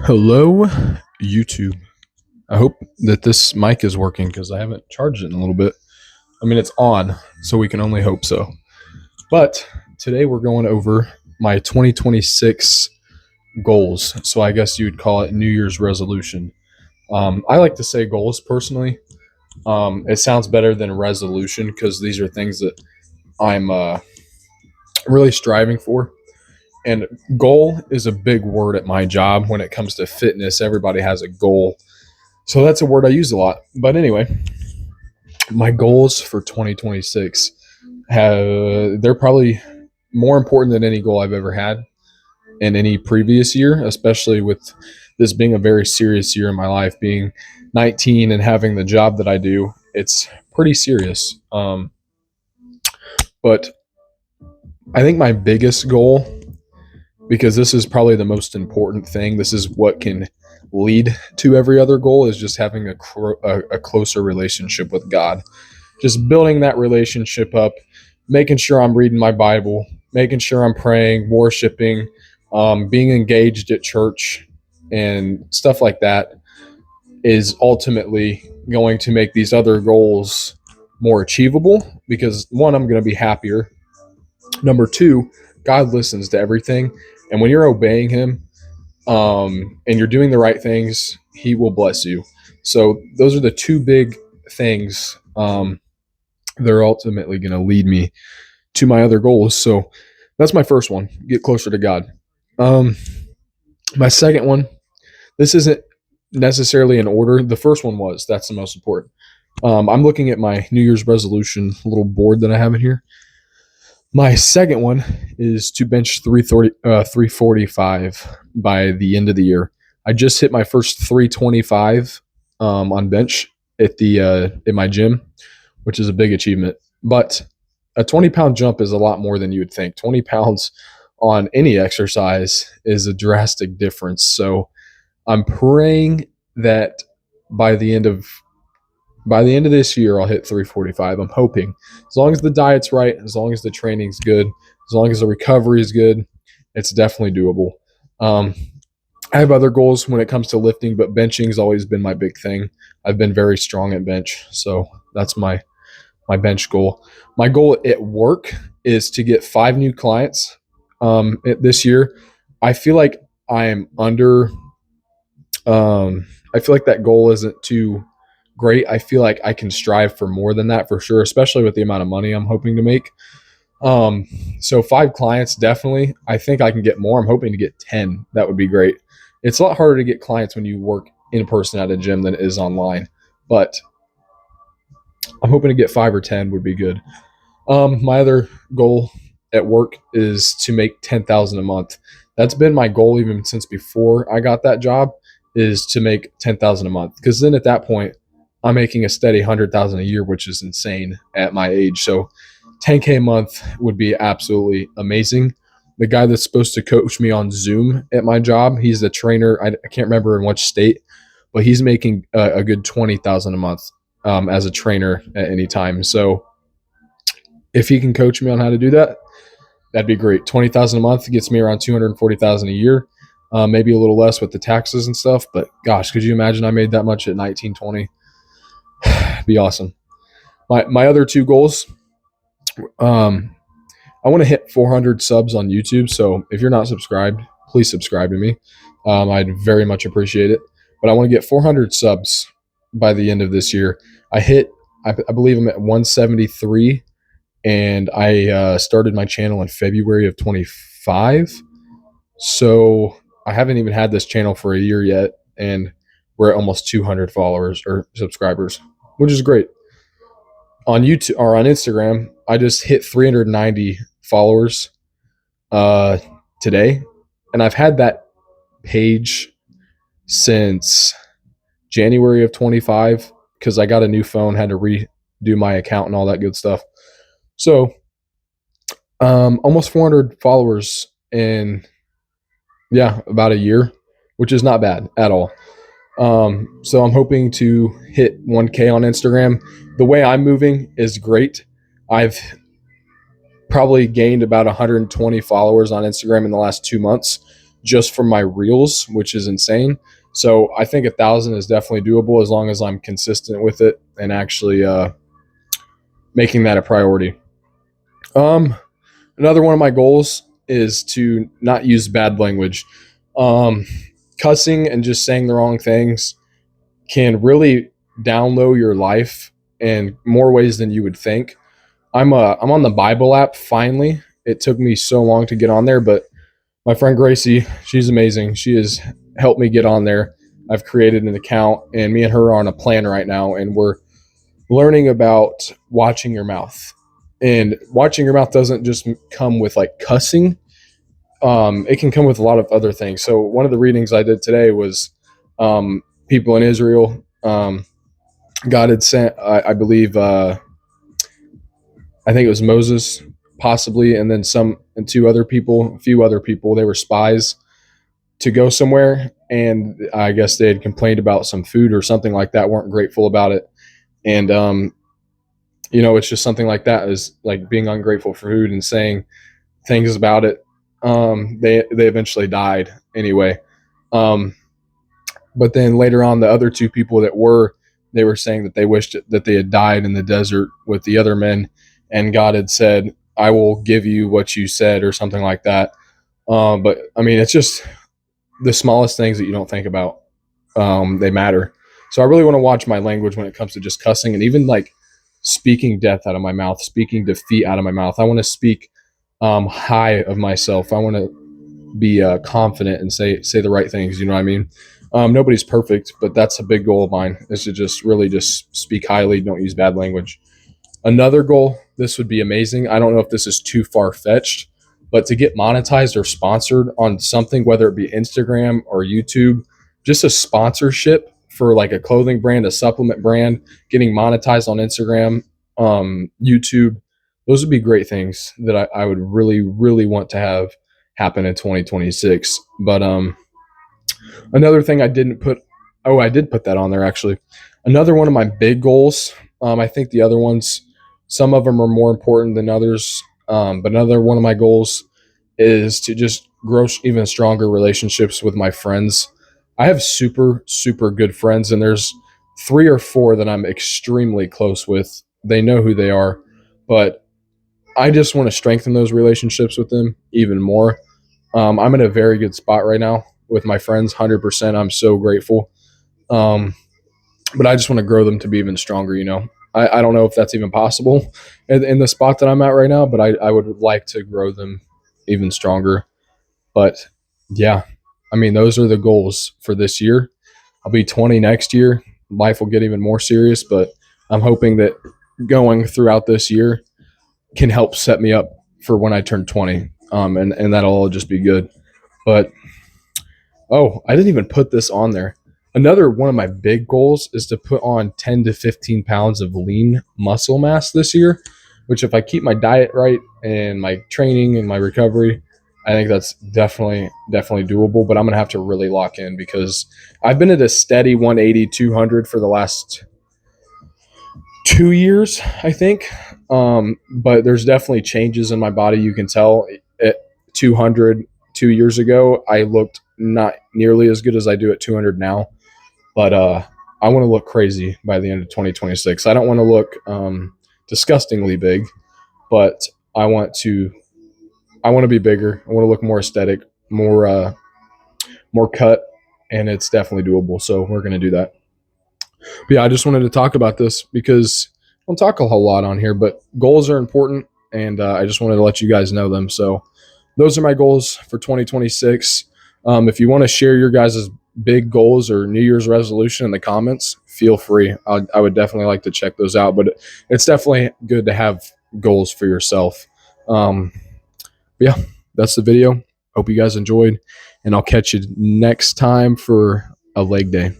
Hello, YouTube. I hope that this mic is working because I haven't charged it in a little bit. I mean, it's on, so we can only hope so. But today we're going over my 2026 goals. So I guess you would call it New Year's resolution. I like to say goals personally. It sounds better than resolution because these are things that I'm really striving for. And goal is a big word at my job when it comes to fitness. Everybody has a goal. So that's a word I use a lot. But anyway, my goals for 2026 they're probably more important than any goal I've ever had in any previous year, especially with this being a very serious year in my life, being 19 and having the job that I do. It's pretty serious. But I think my biggest goal, because this is probably the most important thing, this is what can lead to every other goal, is just having a closer relationship with God. Just building that relationship up, making sure I'm reading my Bible, making sure I'm praying, worshiping, being engaged at church, and stuff like that is ultimately going to make these other goals more achievable because one, I'm going to be happier. Number two, God listens to everything. And when you're obeying Him and you're doing the right things, He will bless you. So those are the two big things. They're ultimately going to lead me to my other goals. So that's my first one, get closer to God. My second one, this isn't necessarily in order. The first one that's the most important. I'm looking at my New Year's resolution little board that I have in here. My second one is to bench 345 by the end of the year. I just hit my first 325 on bench at in my gym, which is a big achievement. But a 20-pound jump is a lot more than you would think. 20 pounds on any exercise is a drastic difference. So I'm praying that by the end of this year, I'll hit 345. I'm hoping, as long as the diet's right, as long as the training's good, as long as the recovery is good, it's definitely doable. I have other goals when it comes to lifting, but benching has always been my big thing. I've been very strong at bench, so that's my bench goal. My goal at work is to get 5 new clients this year. I feel like I am under. I feel like that goal isn't too great. I feel like I can strive for more than that for sure, especially with the amount of money I'm hoping to make. So 5 clients, definitely. I think I can get more. I'm hoping to get 10. That would be great. It's a lot harder to get clients when you work in person at a gym than it is online, but I'm hoping to get 5 or 10 would be good. My other goal at work is to make 10,000 a month. That's been my goal even since before I got that job, is to make 10,000 a month. Because then at that point, I'm making a steady 100,000 a year, which is insane at my age. So 10K a month would be absolutely amazing. The guy that's supposed to coach me on Zoom at my job, he's the trainer. I can't remember in which state, but he's making a good 20,000 a month as a trainer at any time. So if he can coach me on how to do that, that'd be great. 20,000 a month gets me around 240,000 a year, maybe a little less with the taxes and stuff. But gosh, could you imagine I made that much at 19, 20? Be awesome. My other 2 goals, I want to hit 400 subs on YouTube. So if you're not subscribed, please subscribe to me. I'd very much appreciate it. But I want to get 400 subs by the end of this year. I believe I'm at 173, and I started my channel in February of 25. So I haven't even had this channel for a year yet, and we're at almost 200 followers or subscribers, which is great. On YouTube or on Instagram, I just hit 390 followers today, and I've had that page since January of 25 because I got a new phone, had to redo my account and all that good stuff. So almost 400 followers in about a year, which is not bad at all. So I'm hoping to hit 1K on Instagram. The way I'm moving is great. I've probably gained about 120 followers on Instagram in the last 2 months, just from my reels, which is insane. So I think 1,000 is definitely doable as long as I'm consistent with it and actually making that a priority. Um, Another one of my goals is to not use bad language. Um, Cussing and just saying the wrong things can really download your life in more ways than you would think. I'm on the Bible app finally. It took me so long to get on there, but my friend Gracie, she's amazing. She has helped me get on there. I've created an account, and me and her are on a plan right now, and we're learning about watching your mouth. And watching your mouth doesn't just come with like cussing. It can come with a lot of other things. So one of the readings I did today was people in Israel. God had sent, I believe, I think it was Moses, possibly, and then some and two other people, a few other people. They were spies to go somewhere, and I guess they had complained about some food or something like that. Weren't grateful about it, and it's just something like that is like being ungrateful for food and saying things about it. They eventually died anyway. Um, but then later on, the other two people they were saying that they wished that they had died in the desert with the other men, and God had said, "I will give you what you said," or something like that. But I mean, it's just the smallest things that you don't think about. They matter. So I really want to watch my language when it comes to just cussing and even like speaking death out of my mouth, speaking defeat out of my mouth. I want to speak high of myself. I want to be confident and say the right things. You know what I mean? Nobody's perfect, but that's a big goal of mine is to just really just speak highly. Don't use bad language. Another goal, this would be amazing. I don't know if this is too far fetched, but to get monetized or sponsored on something, whether it be Instagram or YouTube, just a sponsorship for like a clothing brand, a supplement brand, getting monetized on Instagram, YouTube, those would be great things that I would really, really want to have happen in 2026. But another thing I didn't put, oh, I did put that on there actually. Another one of my big goals, I think the other ones, some of them are more important than others. But another one of my goals is to just grow even stronger relationships with my friends. I have super, super good friends, and there's 3 or 4 that I'm extremely close with. They know who they are, but I just want to strengthen those relationships with them even more. I'm in a very good spot right now with my friends, 100%. I'm so grateful. Um, but I just want to grow them to be even stronger. I don't know if that's even possible in the spot that I'm at right now, but I would like to grow them even stronger. But yeah, I mean, those are the goals for this year. I'll be 20 next year. Life will get even more serious, but I'm hoping that going throughout this year can help set me up for when I turn 20. And that'll all just be good. But oh, I didn't even put this on there. Another one of my big goals is to put on 10 to 15 pounds of lean muscle mass this year, which if I keep my diet right and my training and my recovery, I think that's definitely doable, but I'm going to have to really lock in because I've been at a steady 180, 200 for the last 2 years, I think. But there's definitely changes in my body. You can tell at 200 2 years ago, I looked not nearly as good as I do at 200 now. But I want to look crazy by the end of 2026. I don't want to look disgustingly big, but I want to be bigger. I want to look more aesthetic, more cut, and it's definitely doable. So we're going to do that. But yeah, I just wanted to talk about this because I don't talk a whole lot on here, but goals are important, and I just wanted to let you guys know them. So those are my goals for 2026. If you want to share your guys' big goals or New Year's resolution in the comments, feel free. I would definitely like to check those out, but it's definitely good to have goals for yourself. Yeah, that's the video. Hope you guys enjoyed, and I'll catch you next time for a leg day.